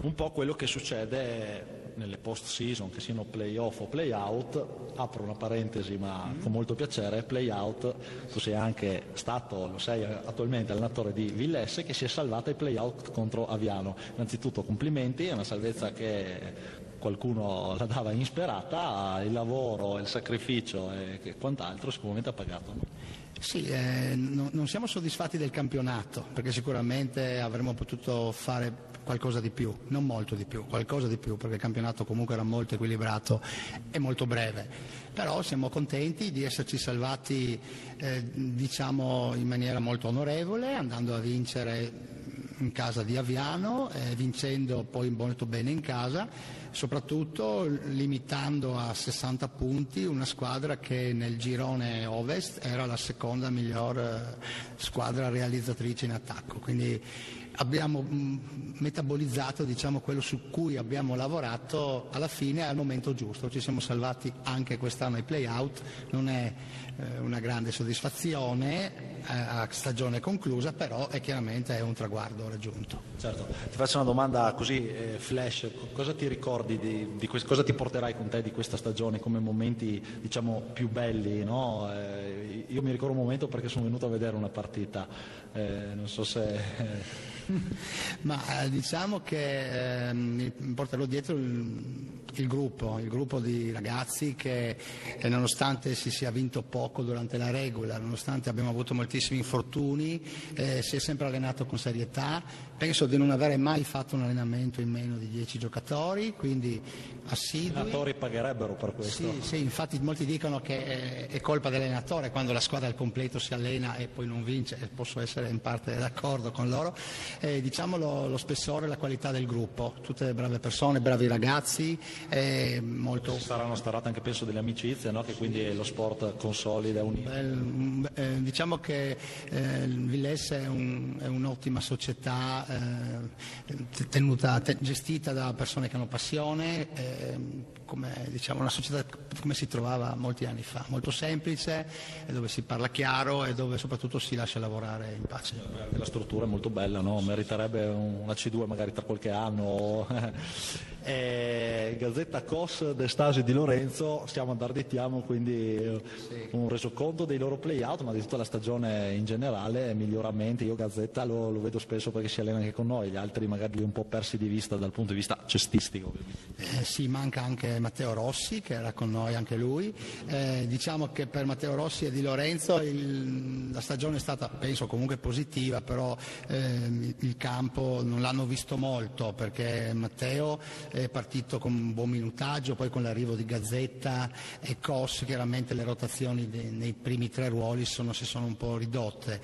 Un po' quello che succede nelle post-season, che siano play-off o play-out. Apro una parentesi, ma con molto piacere, play-out, tu sei anche stato, lo sei attualmente allenatore di Villesse, che si è salvata ai play-out contro Aviano. Innanzitutto complimenti, è una salvezza che qualcuno la dava insperata, il lavoro, il sacrificio e quant'altro sicuramente ha pagato, no? Sì, non siamo soddisfatti del campionato, perché sicuramente avremmo potuto fare qualcosa di più, non molto di più, qualcosa di più, perché il campionato comunque era molto equilibrato e molto breve. Però siamo contenti di esserci salvati diciamo in maniera molto onorevole, andando a vincere in casa di Aviano, vincendo poi molto bene in casa, soprattutto limitando a 60 punti una squadra che nel girone Ovest era la seconda miglior squadra realizzatrice in attacco. Quindi abbiamo metabolizzato, diciamo, quello su cui abbiamo lavorato alla fine al momento giusto. Ci siamo salvati anche quest'anno ai play-out, non è una grande soddisfazione a stagione conclusa, però chiaramente è un traguardo raggiunto. Certo, ti faccio una domanda così flash, cosa ti ricordi di cosa ti porterai con te di questa stagione come momenti, diciamo, più belli, no? Io mi ricordo un momento perché sono venuto a vedere una partita, non so se... Ma diciamo che mi porterò dietro il gruppo di ragazzi che nonostante si sia vinto poco durante la regola, nonostante abbiamo avuto moltissimi infortuni, si è sempre allenato con serietà. Penso di non avere mai fatto un allenamento in meno di 10 giocatori, quindi assidui. Gli allenatori pagherebbero per questo. Sì, infatti molti dicono che è colpa dell'allenatore quando la squadra al completo si allena e poi non vince, e posso essere in parte d'accordo con loro. Diciamo lo spessore e la qualità del gruppo, tutte brave persone, bravi ragazzi, molto... Saranno starate anche penso delle amicizie, no? Che quindi lo sport consolida, unisce. Diciamo che Villesse è un'ottima società gestita da persone che hanno passione, come diciamo una società come si trovava molti anni fa, molto semplice, dove si parla chiaro e dove soprattutto si lascia lavorare in pace. La struttura è molto bella, no? Meriterebbe una C2 magari tra qualche anno. Gazzetta COS d'Estasi di Lorenzo, stiamo andarditiamo, quindi un resoconto dei loro play-out, ma di tutta la stagione in generale, miglioramenti. Io Gazzetta lo vedo spesso perché si allena anche con noi, gli altri magari li ho un po' persi di vista dal punto di vista cestistico. Sì, manca anche Matteo Rossi che era con noi anche lui. Diciamo che per Matteo Rossi e Di Lorenzo la stagione è stata, penso, comunque positiva, però il campo non l'hanno visto molto perché Matteo è partito con un buon minutaggio, poi con l'arrivo di Gazzetta e Cos chiaramente le rotazioni nei primi tre ruoli si sono un po' ridotte.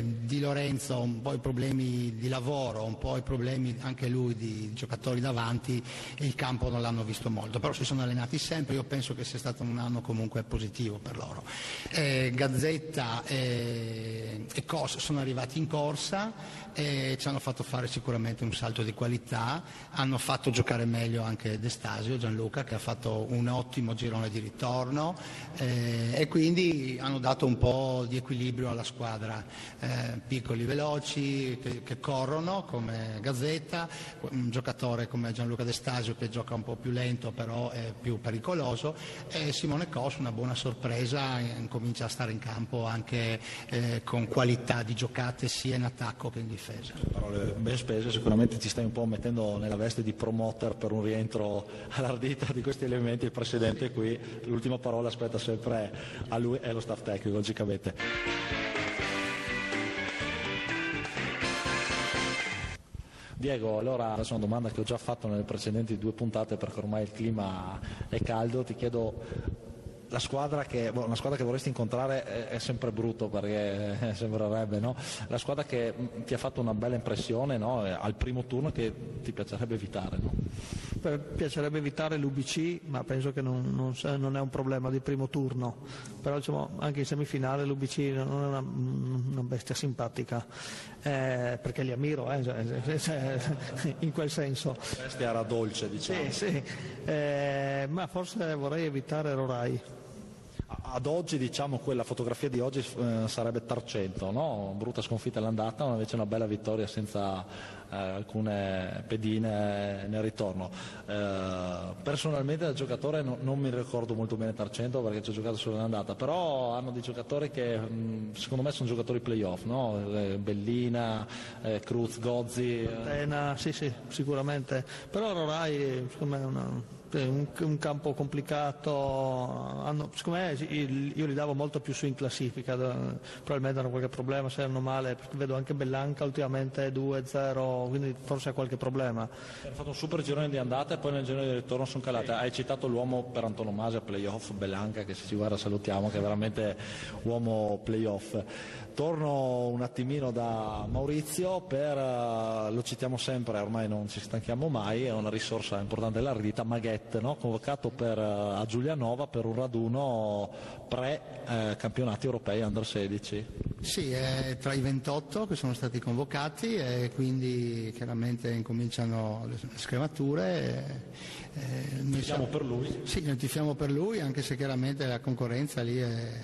Di Lorenzo un po' i problemi di lavoro, un po' i problemi anche lui di giocatori davanti, e il campo non l'hanno visto molto, però si sono allenati sempre. Io penso che sia stato un anno comunque positivo per loro. Gazzetta e Cos sono arrivati in corsa e ci hanno fatto fare sicuramente un salto di qualità, hanno fatto giocare meglio anche Destasio, Gianluca, che ha fatto un ottimo girone di ritorno, e quindi hanno dato un po' di equilibrio alla squadra, piccoli veloci che corrono come Gazzetta, un giocatore come Gianluca Destasio che gioca un po' più lento però è più pericoloso, e Simone Cos, una buona sorpresa, comincia a stare in campo anche con qualità di giocate sia in attacco che in difesa. Parole ben spese, sicuramente ti stai un po' mettendo nella veste di promoter per un rientro all'ardita di questi elementi. Il presidente qui, l'ultima parola aspetta sempre a lui e allo staff tecnico, logicamente. Diego, allora adesso una domanda che ho già fatto nelle precedenti 2 puntate perché ormai il clima è caldo, ti chiedo una squadra che vorresti incontrare è sempre brutto perché sembrerebbe, no? La squadra che ti ha fatto una bella impressione, no? Al primo turno, che ti piacerebbe evitare, no? Piacerebbe evitare l'UBC, ma penso che non è un problema di primo turno, però diciamo, anche in semifinale l'UBC non è una bestia simpatica, perché li ammiro, in quel senso. Bestia era dolce, diciamo. Sì, ma forse vorrei evitare Rorai. Ad oggi, diciamo, quella fotografia di oggi sarebbe Tarcento, no? Brutta sconfitta all'andata, ma invece una bella vittoria senza alcune pedine nel ritorno. Personalmente da giocatore non mi ricordo molto bene Tarcento perché ci ho giocato solo all'andata, però hanno dei giocatori che secondo me sono giocatori playoff, no? Bellina, Cruz, Gozzi. Tena, sì, sicuramente, però Rorai secondo me è un campo complicato, secondo me io li davo molto più su in classifica, probabilmente hanno qualche problema, se erano male, perché vedo anche Bellanca ultimamente 2-0, quindi forse ha qualche problema. Hanno fatto un super girone di andata e poi nel girone di ritorno sono calate. Hai citato l'uomo per antonomasia playoff, Bellanca, che se ci guarda salutiamo, che è veramente uomo playoff. Torno un attimino da Maurizio lo citiamo sempre, ormai non ci stanchiamo mai, è una risorsa importante dell'Ardita, Maghet, no? Convocato a Giulianova per un raduno pre-campionati europei under 16. Sì, è tra i 28 che sono stati convocati e quindi chiaramente incominciano le scremature. Noi tifiamo per lui? Sì, noi tifiamo per lui, anche se chiaramente la concorrenza lì è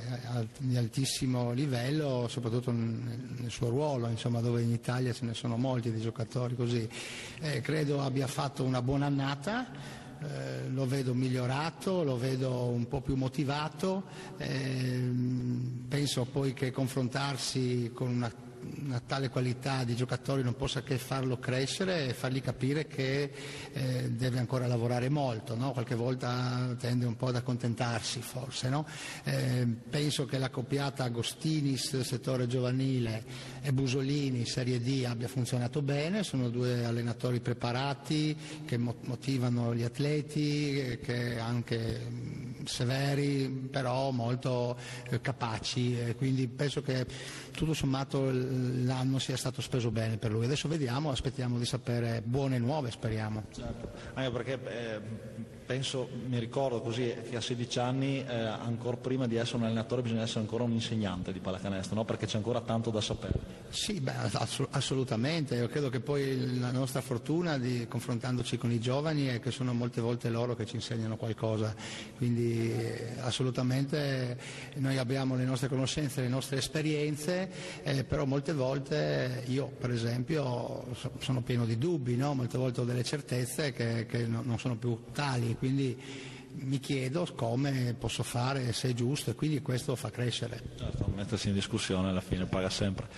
di altissimo livello, soprattutto nel suo ruolo, insomma, dove in Italia ce ne sono molti di giocatori così. Credo abbia fatto una buona annata. Lo vedo migliorato, lo vedo un po' più motivato, penso poi che confrontarsi con una tale qualità di giocatori non possa che farlo crescere e fargli capire che deve ancora lavorare molto, no? Qualche volta tende un po' ad accontentarsi forse, no? Penso che la coppiata Agostinis, settore giovanile, e Busolini, Serie D, abbia funzionato bene, sono due allenatori preparati che motivano gli atleti, che anche severi però molto capaci, quindi penso che tutto sommato l'anno sia stato speso bene per lui. Adesso vediamo, aspettiamo di sapere buone nuove, speriamo. Certo. Anche perché mi ricordo così che a 16 anni ancora prima di essere un allenatore bisogna essere ancora un insegnante di pallacanestro, no? Perché c'è ancora tanto da sapere. Sì, assolutamente, io credo che poi la nostra fortuna di confrontandoci con i giovani è che sono molte volte loro che ci insegnano qualcosa, quindi assolutamente noi abbiamo le nostre conoscenze, le nostre esperienze, però molte volte io per esempio sono pieno di dubbi, no? Molte volte ho delle certezze che non sono più tali, quindi mi chiedo come posso fare, se è giusto, e quindi questo fa crescere. Certo, mettersi in discussione alla fine paga sempre.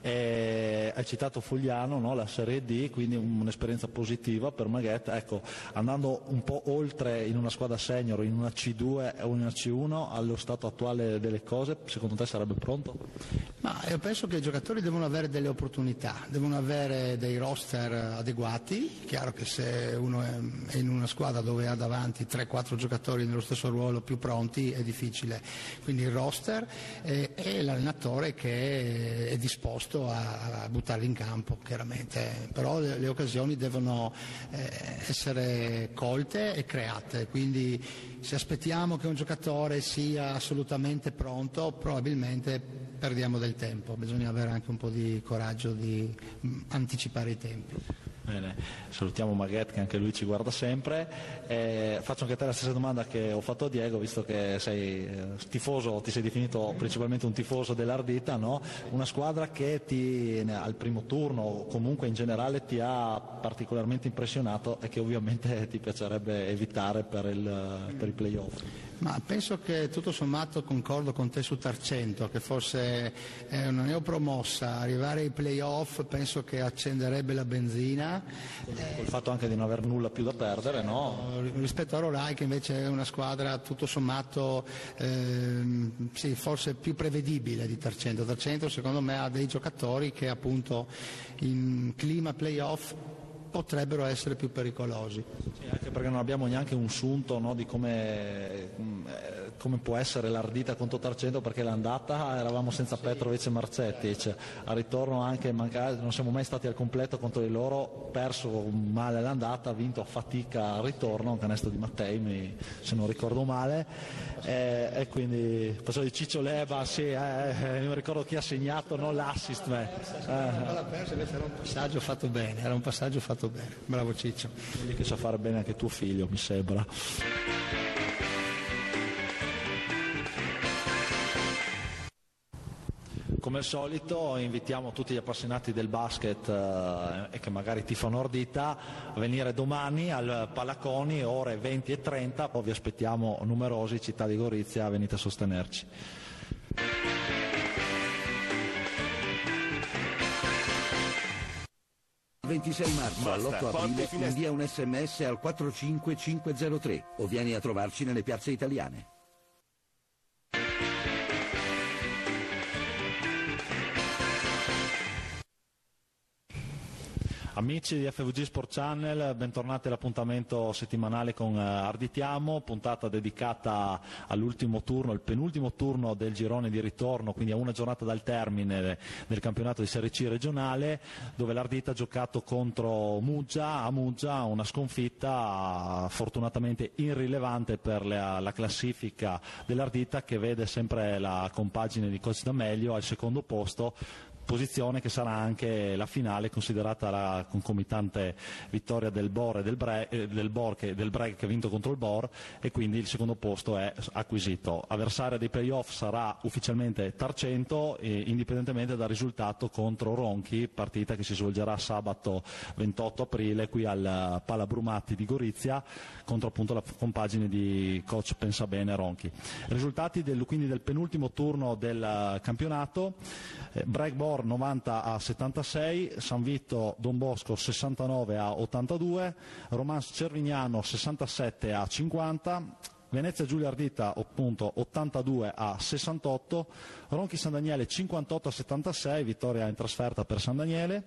Hai citato Fogliano, no? La Serie D, quindi un'esperienza positiva per Maghet. Ecco, andando un po' oltre in una squadra senior, in una C2 o in una C1, allo stato attuale delle cose, secondo te sarebbe pronto? Ma io penso che i giocatori devono avere delle opportunità, devono avere dei roster adeguati. Chiaro che se uno è in una squadra dove ha davanti 3-4 giocatori nello stesso ruolo più pronti è difficile, quindi il roster e l'allenatore che è disposto a buttarli in campo, chiaramente, però le occasioni devono essere colte e create, quindi se aspettiamo che un giocatore sia assolutamente pronto probabilmente perdiamo del tempo, bisogna avere anche un po' di coraggio di anticipare i tempi. Bene, salutiamo Maghet che anche lui ci guarda sempre. Faccio anche a te la stessa domanda che ho fatto a Diego, visto che sei tifoso, ti sei definito principalmente un tifoso dell'Ardita, no? Una squadra che al primo turno o comunque in generale ti ha particolarmente impressionato e che ovviamente ti piacerebbe evitare per i playoff. Ma penso che tutto sommato concordo con te su Tarcento, che forse è una neopromossa, arrivare ai playoff penso che accenderebbe la benzina. Col fatto anche di non aver nulla più da perdere, no? Rispetto a Rorai che invece è una squadra tutto sommato sì, forse più prevedibile di Tarcento. Tarcento secondo me ha dei giocatori che appunto in clima playoff potrebbero essere più pericolosi. Sì, anche perché non abbiamo neanche un sunto, no, di come può essere l'Ardita contro Tarcento, perché l'andata eravamo senza Petrovic e Marcetic, al ritorno anche non siamo mai stati al completo contro di loro, perso male l'andata, vinto a fatica al ritorno, un canestro di Mattei se non ricordo male, e quindi passò di Ciccio Leba, sì, non ricordo chi ha segnato, no, l'assist. Invece era un passaggio fatto bene, bravo Ciccio. Quindi che sa fare bene anche tuo figlio, mi sembra. Come al solito invitiamo tutti gli appassionati del basket e che magari tifano Ardita a venire domani al Pallaconi ore 20 e 30, poi vi aspettiamo numerosi, città di Gorizia, venite a sostenerci. Il 26 marzo all'8 aprile invia un SMS al 45503 o vieni a trovarci nelle piazze italiane. Amici di FVG Sport Channel, bentornati all'appuntamento settimanale con Arditiamo, puntata dedicata all'ultimo turno, il penultimo turno del girone di ritorno, quindi a una giornata dal termine del campionato di Serie C regionale, dove l'Ardita ha giocato contro Muggia, a Muggia, una sconfitta fortunatamente irrilevante per la classifica dell'Ardita, che vede sempre la compagine di coach D'Amelio al secondo posto, posizione che sarà anche la finale, considerata la concomitante vittoria del Bor e del Breg che ha vinto contro il Bor, e quindi il secondo posto è acquisito. Avversaria dei playoff sarà ufficialmente Tarcento, indipendentemente dal risultato contro Ronchi, partita che si svolgerà sabato 28 aprile qui al Pala Brumatti di Gorizia contro appunto la compagine di coach Pensabene Ronchi. Risultati quindi del penultimo turno del campionato: Breg Bor 90 a 76, San Vito Don Bosco 69 a 82, Romance Cervignano 67 a 50, Venezia Giulia Ardita appunto 82 a 68, Ronchi San Daniele 58 a 76, vittoria in trasferta per San Daniele,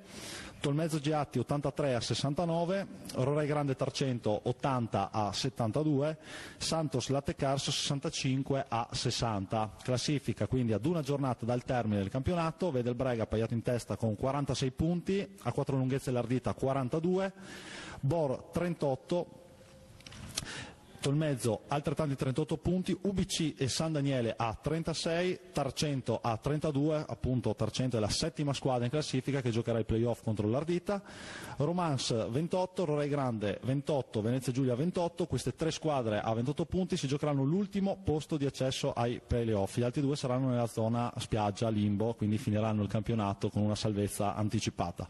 Tolmezzo Giatti 83 a 69, Rorai Grande Tarcento 80 a 72, Santos Latte Carso 65 a 60. Classifica quindi ad una giornata dal termine del campionato, vede il Brega appaiato in testa con 46 punti, a 4 lunghezze l'Ardita 42, Bor 38, Tolmezzo altrettanti 38 punti, UBC e San Daniele a 36, Tarcento a 32, appunto Tarcento è la settima squadra in classifica che giocherà i playoff contro l'Ardita, Romance 28, Rorai Grande 28, Venezia Giulia 28, queste tre squadre a 28 punti si giocheranno l'ultimo posto di accesso ai playoff, gli altri due saranno nella zona spiaggia, limbo, quindi finiranno il campionato con una salvezza anticipata.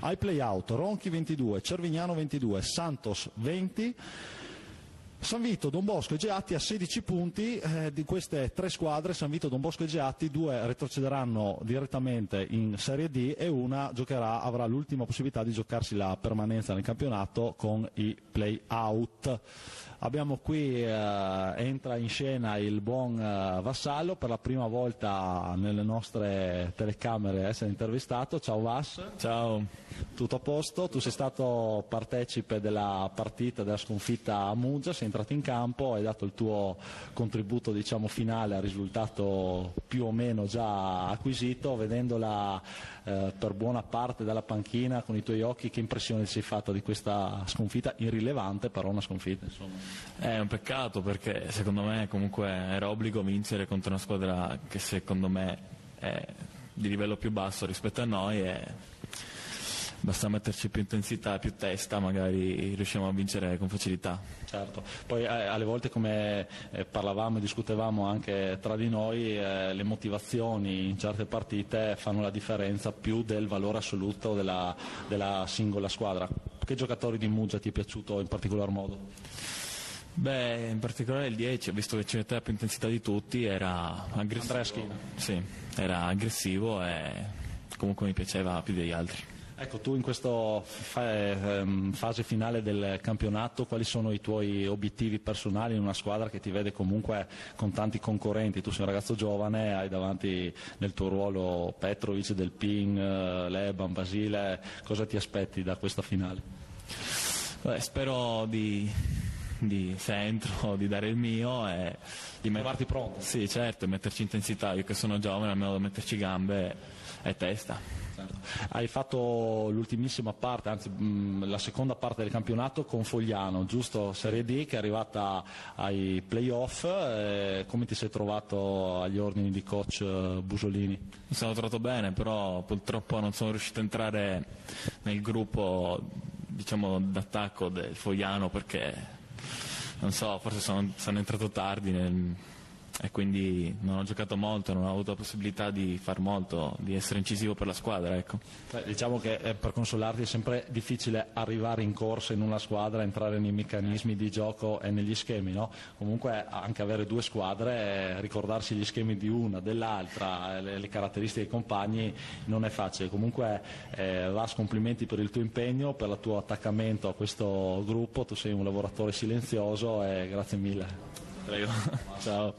Ai playout Ronchi 22, Cervignano 22, Santos 20, San Vito, Don Bosco e Geatti a 16 punti. Di queste tre squadre, San Vito, Don Bosco e Geatti, due retrocederanno direttamente in Serie D e una avrà l'ultima possibilità di giocarsi la permanenza nel campionato con i play-out. Abbiamo qui, entra in scena il buon Vassallo, per la prima volta nelle nostre telecamere essere intervistato. Ciao Vas. Ciao. Tutto a posto? Tu sei stato partecipe della partita, della sconfitta a Muggia, sei entrato in campo, hai dato il tuo contributo diciamo finale al risultato più o meno già acquisito. Vedendola per buona parte dalla panchina con i tuoi occhi, che impressione ti sei fatto di questa sconfitta irrilevante, però una sconfitta insomma? È un peccato, perché secondo me comunque era obbligo vincere contro una squadra che secondo me è di livello più basso rispetto a noi, e basta metterci più intensità, più testa, magari riusciamo a vincere con facilità. Certo, poi alle volte, come parlavamo e discutevamo anche tra di noi, le motivazioni in certe partite fanno la differenza più del valore assoluto della singola squadra. Che giocatori di Muggia ti è piaciuto in particolar modo? Beh, in particolare il 10, ho visto che ci metteva più intensità di tutti, era aggressivo. Andrea Schina. Sì, era aggressivo e comunque mi piaceva più degli altri. Ecco, tu in questa fase finale del campionato, quali sono i tuoi obiettivi personali in una squadra che ti vede comunque con tanti concorrenti? Tu sei un ragazzo giovane, hai davanti nel tuo ruolo Petrovic, Del Pin, Leban, Basile, cosa ti aspetti da questa finale? Beh, spero se entro di dare il mio e di trovarti pronto. Sì, certo, metterci intensità. Io che sono giovane almeno devo metterci gambe e testa. Certo. Hai fatto l'ultimissima parte, anzi la seconda parte del campionato con Fogliano, giusto? Serie D, che è arrivata ai playoff. Come ti sei trovato agli ordini di coach Busolini? Mi sono trovato bene, però purtroppo non sono riuscito a entrare nel gruppo, diciamo, d'attacco del Fogliano, perché non so, forse sono entrato tardi e quindi non ho giocato molto, non ho avuto la possibilità di far molto, di essere incisivo per la squadra, ecco. Diciamo che per consolarti è sempre difficile arrivare in corsa in una squadra, entrare nei meccanismi di gioco e negli schemi, no? Comunque anche avere due squadre, ricordarsi gli schemi di una, dell'altra, le caratteristiche dei compagni non è facile. Comunque Vas, complimenti per il tuo impegno, per il tuo attaccamento a questo gruppo, tu sei un lavoratore silenzioso e grazie mille. Prego. Ciao.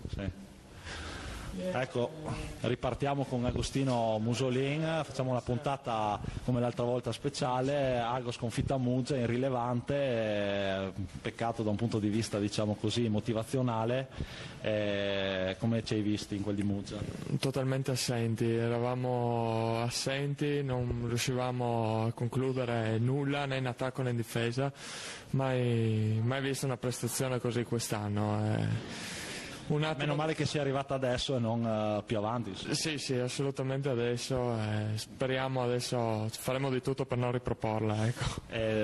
Sì. Ecco, ripartiamo con Agostino Musolin, facciamo una puntata come l'altra volta speciale. Ago sconfitta a Muggia, irrilevante, peccato da un punto di vista diciamo così motivazionale. Come ci hai visti in quel di Muggia? Totalmente assenti, eravamo assenti, non riuscivamo a concludere nulla né in attacco né in difesa, mai visto una prestazione così quest'anno. Meno male che sia arrivata adesso e non più avanti. Sì, assolutamente adesso, speriamo adesso, faremo di tutto per non riproporla. Ecco.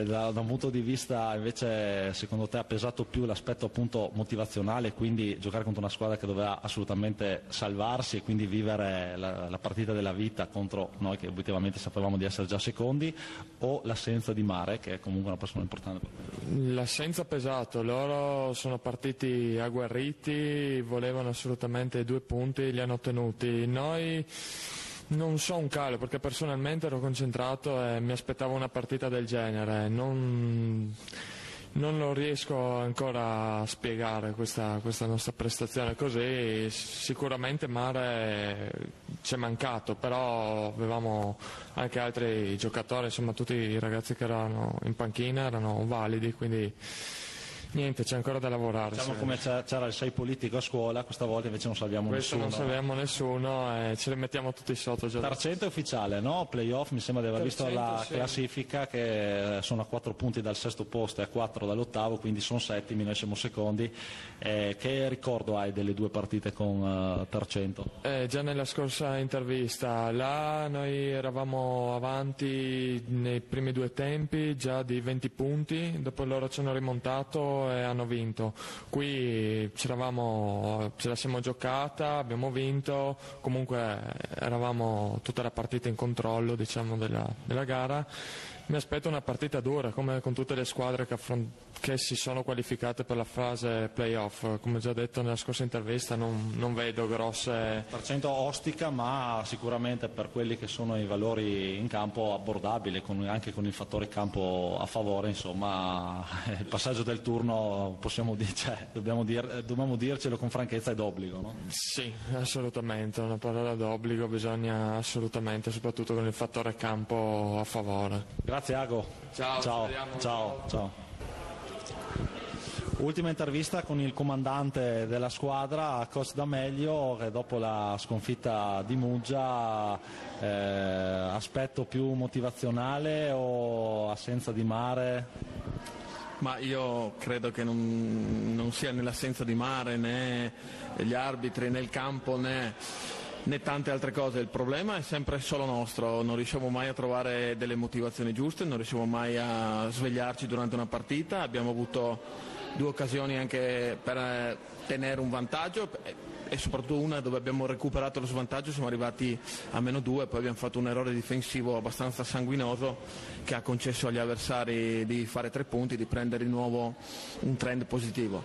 Da un punto di vista invece, secondo te ha pesato più l'aspetto appunto motivazionale, quindi giocare contro una squadra che doveva assolutamente salvarsi e quindi vivere la partita della vita contro noi che obiettivamente sapevamo di essere già secondi, o l'assenza di Mare, che è comunque una persona importante? L'assenza ha pesato, loro sono partiti agguerriti, volevano assolutamente 2 punti, li hanno ottenuti. Noi non so un calo, perché personalmente ero concentrato e mi aspettavo una partita del genere. Non lo riesco ancora a spiegare questa nostra prestazione così. Sicuramente Mare ci è mancato, però avevamo anche altri giocatori, insomma tutti i ragazzi che erano in panchina erano validi, quindi niente, c'è ancora da lavorare. Diciamo come c'era il 6 politico a scuola, questa volta invece non salviamo Questo nessuno. non salviamo nessuno e ce li mettiamo tutti sotto. Tarcento è ufficiale, no? Playoff, mi sembra di aver visto la classifica, che sono a 4 punti dal sesto posto e a 4 dall'ottavo, quindi sono settimi, noi siamo secondi. Che ricordo hai delle 2 partite con Tarcento? Già nella scorsa intervista, là noi eravamo avanti nei primi 2 tempi, già di 20 punti, dopo loro ci hanno rimontato e hanno vinto. Qui ce la siamo giocata, abbiamo vinto, comunque eravamo tutta la partita in controllo, diciamo, della gara. Mi aspetto una partita dura, come con tutte le squadre che si sono qualificate per la fase playoff. Come già detto nella scorsa intervista, non vedo grosse... Tarcento ostica, ma sicuramente per quelli che sono i valori in campo abbordabile, anche con il fattore campo a favore, insomma, il passaggio del turno dobbiamo dircelo con franchezza, è d'obbligo, no? Sì, assolutamente, una parola d'obbligo bisogna assolutamente, soprattutto con il fattore campo a favore. Grazie Ago. Ciao. Ultima intervista con il comandante della squadra, Coach D'Amelio, che dopo la sconfitta di Muggia, aspetto più motivazionale o assenza di Mare? Ma io credo che non sia né l'assenza di Mare né gli arbitri né il campo né tante altre cose. Il problema è sempre solo nostro, non riusciamo mai a trovare delle motivazioni giuste, non riusciamo mai a svegliarci durante una partita. Abbiamo avuto 2 occasioni anche per tenere un vantaggio e soprattutto una dove abbiamo recuperato lo svantaggio, siamo arrivati a -2, poi abbiamo fatto un errore difensivo abbastanza sanguinoso che ha concesso agli avversari di fare 3 punti, di prendere di nuovo un trend positivo.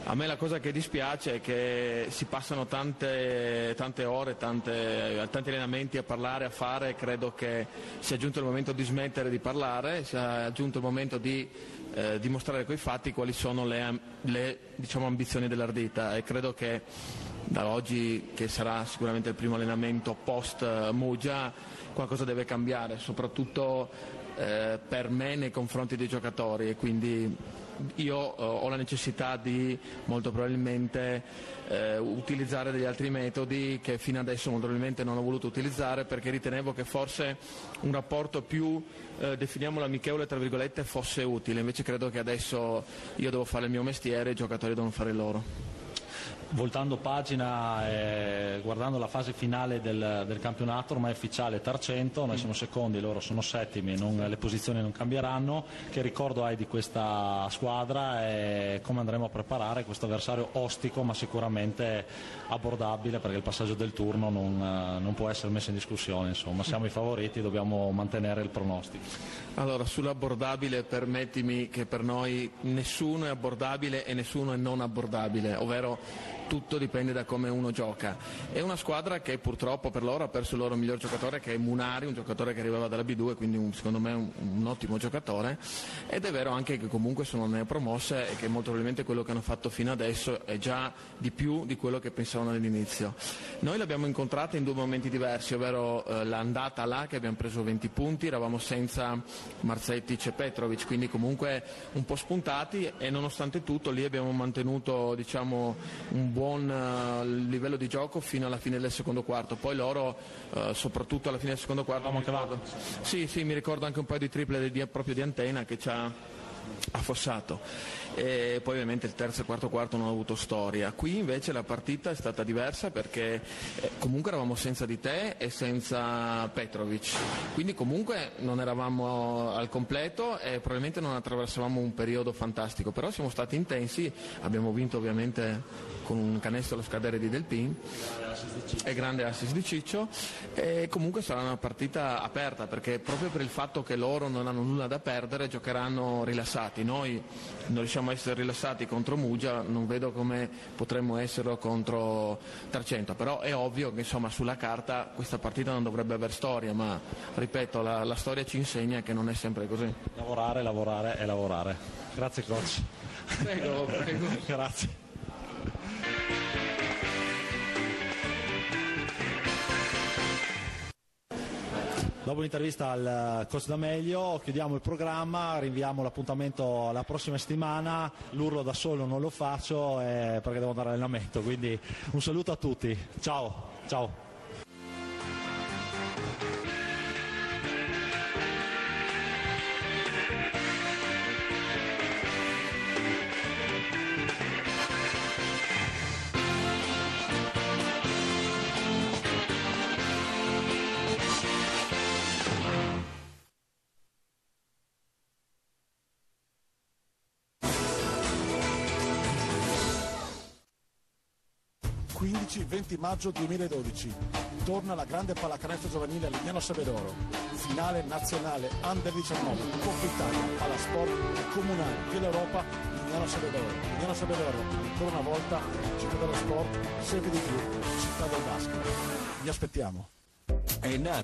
A me la cosa che dispiace è che si passano tante ore, tanti allenamenti a parlare, a fare. Credo che sia giunto il momento di smettere di parlare, sia giunto il momento di dimostrare coi fatti quali sono le diciamo, ambizioni dell'Ardita, e credo che da oggi, che sarà sicuramente il primo allenamento post Muggia, qualcosa deve cambiare, soprattutto per me nei confronti dei giocatori, e quindi io ho la necessità di molto probabilmente utilizzare degli altri metodi che fino adesso molto probabilmente non ho voluto utilizzare, perché ritenevo che forse un rapporto più definiamolo amichevole tra virgolette fosse utile. Invece credo che adesso io devo fare il mio mestiere e i giocatori devono fare il loro. Voltando pagina e guardando la fase finale del campionato, ormai ufficiale Tarcento, noi siamo secondi, loro sono settimi, le posizioni non cambieranno. Che ricordo hai di questa squadra e come andremo a preparare questo avversario ostico ma sicuramente abbordabile, perché il passaggio del turno non può essere messo in discussione, insomma siamo i favoriti, dobbiamo mantenere il pronostico. Allora, sull'abbordabile permettimi che per noi nessuno è abbordabile e nessuno è non abbordabile, ovvero tutto dipende da come uno gioca. È una squadra che purtroppo per loro ha perso il loro miglior giocatore, che è Munari, un giocatore che arrivava dalla B2, quindi secondo me un ottimo giocatore, ed è vero anche che comunque sono neopromosse e che molto probabilmente quello che hanno fatto fino adesso è già di più di quello che pensavano all'inizio. Noi l'abbiamo incontrata in due momenti diversi, ovvero l'andata là che abbiamo preso 20 punti, eravamo senza Marzetic e Petrovic, quindi comunque un po' spuntati, e nonostante tutto lì abbiamo mantenuto, diciamo, un buon livello di gioco fino alla fine del secondo quarto. Poi loro soprattutto alla fine del secondo quarto sì, mi ricordo anche un paio di triple proprio di Antena che ci ha affossato, e poi ovviamente il terzo e quarto quarto non ha avuto storia. Qui invece la partita è stata diversa perché comunque eravamo senza di te e senza Petrovic, quindi comunque non eravamo al completo e probabilmente non attraversavamo un periodo fantastico, però siamo stati intensi, abbiamo vinto ovviamente con un canestro allo scadere di Delpin e grande assist di Ciccio, e comunque sarà una partita aperta perché proprio per il fatto che loro non hanno nulla da perdere giocheranno rilassati. Noi non riusciamo a essere rilassati contro Muggia, non vedo come potremmo esserlo contro Tarcento, però è ovvio che insomma sulla carta questa partita non dovrebbe aver storia, ma ripeto, la storia ci insegna che non è sempre così. Lavorare e lavorare. Grazie coach. Prego. Grazie. Dopo l'intervista al coach D'Amelio chiudiamo il programma, rinviamo l'appuntamento alla prossima settimana. L'urlo da solo non lo faccio perché devo andare all'allenamento, quindi un saluto a tutti, ciao. 15-20 maggio 2012 torna la grande pallacanestro giovanile a Lignano Savedoro, finale nazionale Under 19, Coppa Italia, Palasport Comunale, Via Europa, Lignano Savedoro, ancora una volta città dello sport, serve di più, città del basket. Vi aspettiamo. È nata